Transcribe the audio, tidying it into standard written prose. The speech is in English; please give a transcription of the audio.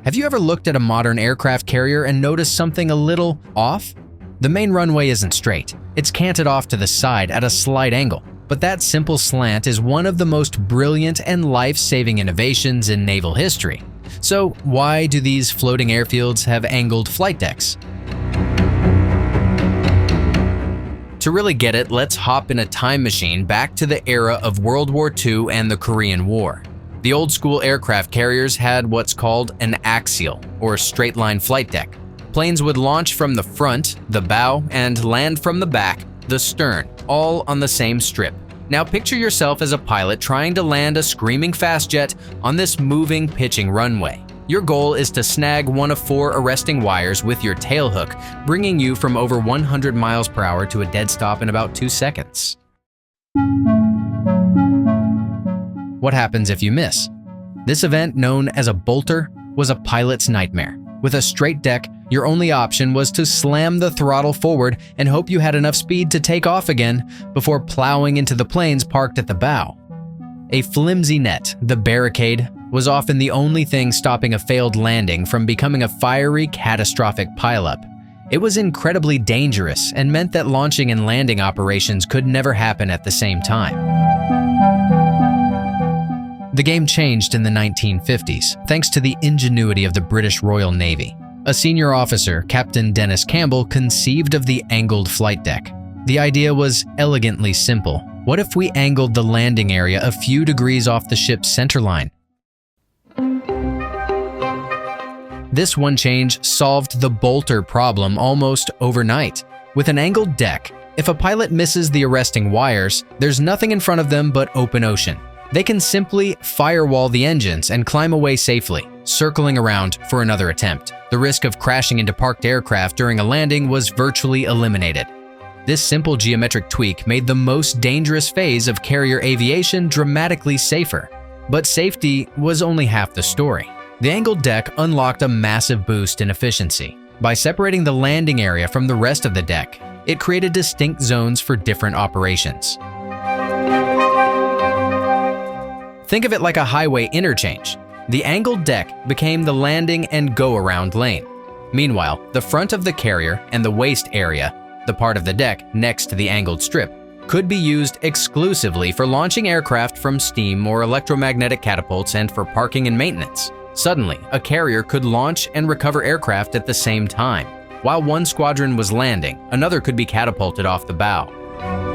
Have you ever looked at a modern aircraft carrier and noticed something a little off? The main runway isn't straight. It's canted off to the side at a slight angle. But that simple slant is one of the most brilliant and life-saving innovations in naval history. So why do these floating airfields have angled flight decks? To really get it, let's hop in a time machine back to the era of World War II and the Korean War. The old-school aircraft carriers had what's called an axial, or straight-line flight deck. Planes would launch from the front, the bow, and land from the back, the stern, all on the same strip. Now picture yourself as a pilot trying to land a screaming fast jet on this moving, pitching runway. Your goal is to snag one of 4 arresting wires with your tailhook, bringing you from over 100 miles per hour to a dead stop in about 2 seconds. What happens if you miss? This event, known as a bolter, was a pilot's nightmare. With a straight deck, your only option was to slam the throttle forward and hope you had enough speed to take off again before plowing into the planes parked at the bow. A flimsy net, the barricade, was often the only thing stopping a failed landing from becoming a fiery, catastrophic pileup. It was incredibly dangerous and meant that launching and landing operations could never happen at the same time. The game changed in the 1950s, thanks to the ingenuity of the British Royal Navy. A senior officer, Captain Dennis Cambell, conceived of the angled flight deck. The idea was elegantly simple. What if we angled the landing area a few degrees off the ship's centerline? This one change solved the bolter problem almost overnight. With an angled deck, if a pilot misses the arresting wires, there's nothing in front of them but open ocean. They can simply firewall the engines and climb away safely, circling around for another attempt. The risk of crashing into parked aircraft during a landing was virtually eliminated. This simple geometric tweak made the most dangerous phase of carrier aviation dramatically safer. But safety was only half the story. The angled deck unlocked a massive boost in efficiency. By separating the landing area from the rest of the deck, it created distinct zones for different operations. Think of it like a highway interchange. The angled deck became the landing and go-around lane. Meanwhile, the front of the carrier and the waist area, the part of the deck next to the angled strip, could be used exclusively for launching aircraft from steam or electromagnetic catapults and for parking and maintenance. Suddenly, a carrier could launch and recover aircraft at the same time. While one squadron was landing, another could be catapulted off the bow.